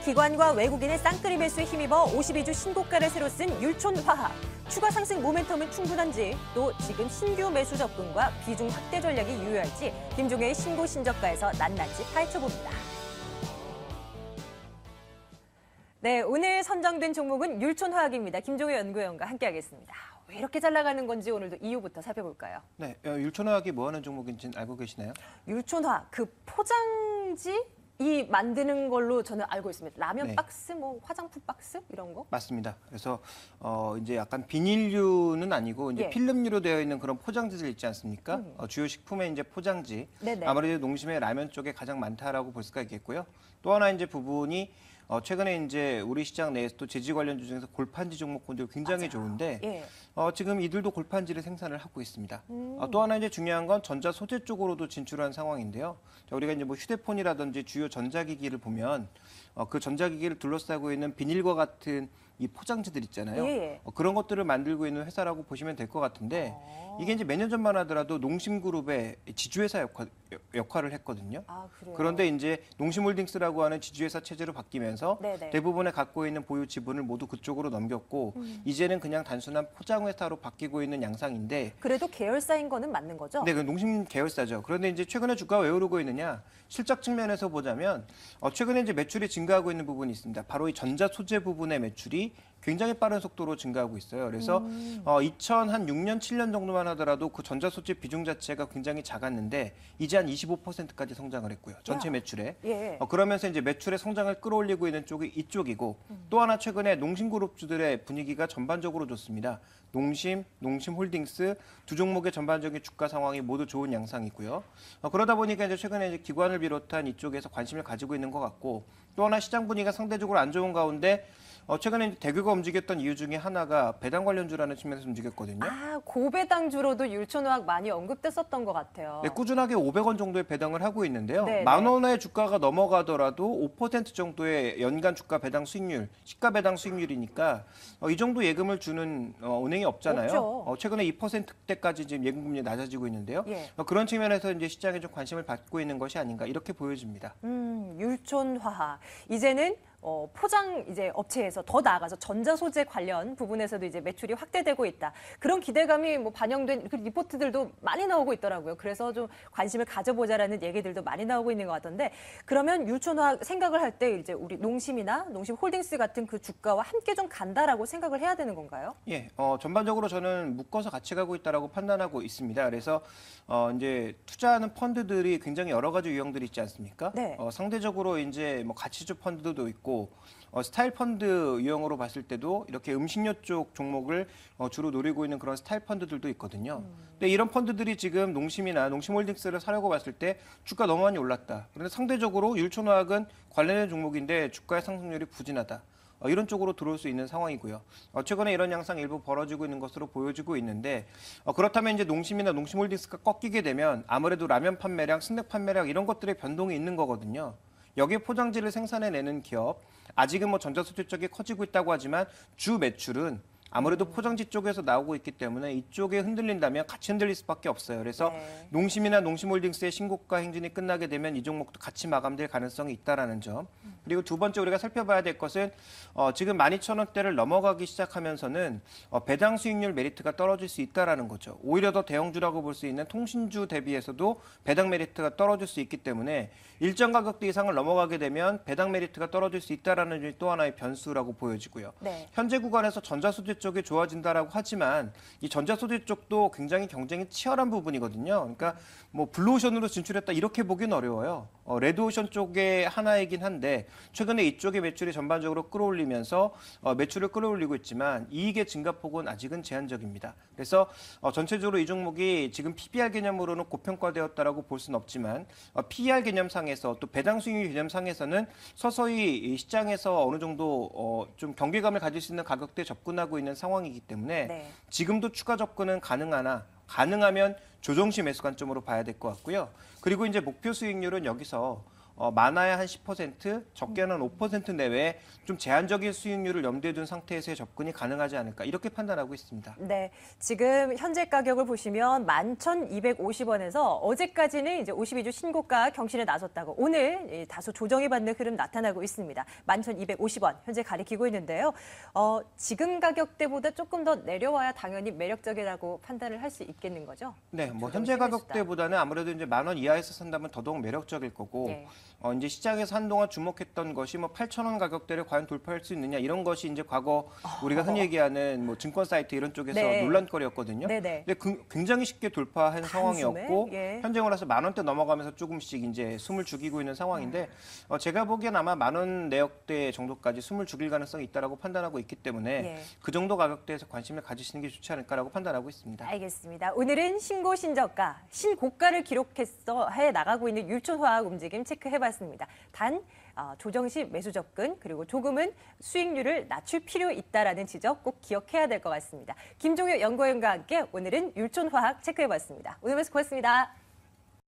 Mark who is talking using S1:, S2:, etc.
S1: 기관과 외국인의 쌍끌이 매수에 힘입어 52주 신고가를 새로 쓴 율촌화학. 추가 상승 모멘텀은 충분한지, 또 지금 신규 매수 접근과 비중 확대 전략이 유효할지 김종혜의 신고 신저가에서 낱낱이 파헤쳐봅니다. 네, 오늘 선정된 종목은 율촌화학입니다. 김종혜 연구위원과 함께하겠습니다. 왜 이렇게 잘 나가는 건지 오늘도 이유부터 살펴볼까요?
S2: 네, 율촌화학이 뭐 하는 종목인지 알고 계시나요?
S1: 율촌화학, 그 포장지 이 만드는 걸로 저는 알고 있습니다. 라면
S2: 네.
S1: 박스, 뭐 화장품 박스 이런 거?
S2: 맞습니다. 그래서 이제 약간 비닐류는 아니고 이제
S1: 예.
S2: 필름류로 되어 있는 그런 포장지들 있지 않습니까? 주요 식품의 이제 포장지.
S1: 네네.
S2: 아무래도 농심의 라면 쪽에 가장 많다라고 볼 수가 있겠고요. 또 하나 이제 부분이 최근에 이제 우리 시장 내에서도 제지 관련주 중에서 골판지 종목군들 굉장히
S1: 맞아요.
S2: 좋은데
S1: 예.
S2: 지금 이들도 골판지를 생산을 하고 있습니다. 또 하나 이제 중요한 건 전자 소재 쪽으로도 진출한 상황인데요. 자, 우리가 이제 뭐 휴대폰이라든지 주요 전자기기를 보면 그 전자기기를 둘러싸고 있는 비닐과 같은 이 포장지들 있잖아요.
S1: 예.
S2: 그런 것들을 만들고 있는 회사라고 보시면 될 것 같은데 이게 이제 몇 년 전만 하더라도 농심그룹의 지주회사 역할을 했거든요.
S1: 아, 그래요?
S2: 그런데 이제 농심홀딩스라고 하는 지주회사 체제로 바뀌면서
S1: 네네.
S2: 대부분의 갖고 있는 보유 지분을 모두 그쪽으로 넘겼고 이제는 그냥 단순한 포장회사로 바뀌고 있는 양상인데
S1: 그래도 계열사인 거는 맞는 거죠?
S2: 네, 그 농심 계열사죠. 그런데 이제 최근에 주가가 왜 오르고 있느냐? 실적 측면에서 보자면 최근에 이제 매출이 증가하고 있는 부분이 있습니다. 바로 이 전자 소재 부분의 매출이 굉장히 빠른 속도로 증가하고 있어요. 그래서 2006년, 7년 정도만 하더라도 그 전자 소재 비중 자체가 굉장히 작았는데 이제 한 25%까지 성장을 했고요. 전체 매출에.
S1: 예.
S2: 그러면서 이제 매출의 성장을 끌어올리고 있는 쪽이 이쪽이고 또 하나 최근에 농심그룹주들의 분위기가 전반적으로 좋습니다. 농심, 농심홀딩스 두 종목의 전반적인 주가 상황이 모두 좋은 양상이고요. 그러다 보니까 이제 최근에 이제 기관을 비롯한 이쪽에서 관심을 가지고 있는 것 같고 또 하나 시장 분위기가 상대적으로 안 좋은 가운데 최근에 이제 대규가 움직였던 이유 중에 하나가 배당 관련주라는 측면에서 움직였거든요.
S1: 아, 고배당주로도 율촌화학 많이 언급됐었던 것 같아요.
S2: 네, 꾸준하게 500원 정도의 배당을 하고 있는데요.
S1: 네네.
S2: 10,000원의 주가가 넘어가더라도 5% 정도의 연간 주가 배당 수익률, 시가 배당 수익률이니까 이 정도 예금을 주는 은행이 없잖아요.
S1: 없죠.
S2: 최근에 2%대까지 지금 예금 금리 낮아지고 있는데요.
S1: 예.
S2: 그런 측면에서 이제 시장에 좀 관심을 받고 있는 것이 아닌가 이렇게 보여집니다.
S1: 율촌화학. 이제는 포장 이제 업체에서 더 나아가서 전자 소재 관련 부분에서도 이제 매출이 확대되고 있다. 그런 기대감이 뭐 반영된 그 리포트들도 많이 나오고 있더라고요. 그래서 좀 관심을 가져보자라는 얘기들도 많이 나오고 있는 것 같던데, 그러면 율촌화학 생각을 할 때 이제 우리 농심이나 농심홀딩스 같은 그 주가와 함께 좀 간다라고 생각을 해야 되는 건가요?
S2: 예, 전반적으로 저는 묶어서 같이 가고 있다라고 판단하고 있습니다. 그래서 이제 투자하는 펀드들이 굉장히 여러 가지 유형들이 있지 않습니까?
S1: 네.
S2: 상대적으로 이제 뭐 가치주 펀드도 있고 스타일 펀드 유형으로 봤을 때도 이렇게 음식료 쪽 종목을 주로 노리고 있는 그런 스타일 펀드들도 있거든요. 근데 이런 펀드들이 지금 농심이나 농심홀딩스를 사려고 봤을 때 주가 너무 많이 올랐다. 그런데 상대적으로 율촌화학은 관련된 종목인데 주가의 상승률이 부진하다. 이런 쪽으로 들어올 수 있는 상황이고요. 최근에 이런 양상이 일부 벌어지고 있는 것으로 보여지고 있는데 그렇다면 이제 농심이나 농심홀딩스가 꺾이게 되면 아무래도 라면 판매량, 스낵 판매량 이런 것들의 변동이 있는 거거든요. 여기에 포장지를 생산해내는 기업, 아직은 뭐 전자소재 쪽이 커지고 있다고 하지만 주 매출은 아무래도 포장지 쪽에서 나오고 있기 때문에 이쪽에 흔들린다면 같이 흔들릴 수밖에 없어요. 그래서
S1: 네.
S2: 농심이나 농심홀딩스의 신고가 행진이 끝나게 되면 이 종목도 같이 마감될 가능성이 있다라는 점. 그리고 두 번째 우리가 살펴봐야 될 것은 지금 12,000원대를 넘어가기 시작하면서는 배당 수익률 메리트가 떨어질 수 있다라는 거죠. 오히려 더 대형주라고 볼 수 있는 통신주 대비해서도 배당 메리트가 떨어질 수 있기 때문에 일정 가격대 이상을 넘어가게 되면 배당 메리트가 떨어질 수 있다라는 점이 또 하나의 변수라고 보여지고요.
S1: 네.
S2: 현재 구간에서 전자소재 쪽이 좋아진다라고 하지만 이 전자소재 쪽도 굉장히 경쟁이 치열한 부분이거든요. 그러니까 뭐 블루오션으로 진출했다 이렇게 보기는 어려워요. 레드오션 쪽의 하나이긴 한데 최근에 이쪽의 매출이 전반적으로 끌어올리면서 매출을 끌어올리고 있지만 이익의 증가폭은 아직은 제한적입니다. 그래서 전체적으로 이 종목이 지금 PBR 개념으로는 고평가되었다라고 볼 수는 없지만 PER 개념상에서 또 배당 수익률 개념상에서는 서서히 이 시장에서 어느 정도 좀 경계감을 가질 수 있는 가격대에 접근하고 있는 상황이기 때문에
S1: 네.
S2: 지금도 추가 접근은 가능하나 가능하면 조정시 매수 관점으로 봐야 될 것 같고요. 그리고 이제 목표 수익률은 여기서 많아야 한 10%, 적게는 5% 내외에 좀 제한적인 수익률을 염두에 둔 상태에서의 접근이 가능하지 않을까 이렇게 판단하고 있습니다.
S1: 네, 지금 현재 가격을 보시면 11,250원에서 어제까지는 이제 52주 신고가 경신에 나섰다고 오늘 다소 조정이 받는 흐름 나타나고 있습니다. 11,250원 현재 가리키고 있는데요. 지금 가격대보다 조금 더 내려와야 당연히 매력적이라고 판단을 할 수 있겠는 거죠?
S2: 네, 뭐
S1: 조정이
S2: 현재
S1: 심해지다.
S2: 가격대보다는 아무래도 이제 10,000원 이하에서 산다면 더더욱 매력적일 거고
S1: 예.
S2: 이제 시장에서 한동안 주목했던 것이 뭐 8,000원 가격대를 과연 돌파할 수 있느냐 이런 것이 이제 과거 우리가 흔히 얘기하는 뭐 증권 사이트 이런 쪽에서
S1: 네.
S2: 논란거리였거든요.
S1: 네네.
S2: 근데 굉장히 쉽게 돌파한 상황이었고
S1: 예.
S2: 현재 올라서 10,000원대 넘어가면서 조금씩 이제 숨을 죽이고 있는 상황인데 제가 보기엔 아마 10,000원 내역대 정도까지 숨을 죽일 가능성이 있다라고 판단하고 있기 때문에
S1: 예.
S2: 그 정도 가격대에서 관심을 가지시는 게 좋지 않을까라고 판단하고 있습니다.
S1: 알겠습니다. 오늘은 신고 신저가, 신고가를 기록해서 해 나가고 있는 율촌화학 움직임 체크해봤습니다. 단 조정 시 매수 접근 그리고 조금은 수익률을 낮출 필요 있다라는 지적 꼭 기억해야 될 것 같습니다. 김종효 연구원과 함께 오늘은 율촌화학 체크해봤습니다. 오늘 말씀 고맙습니다.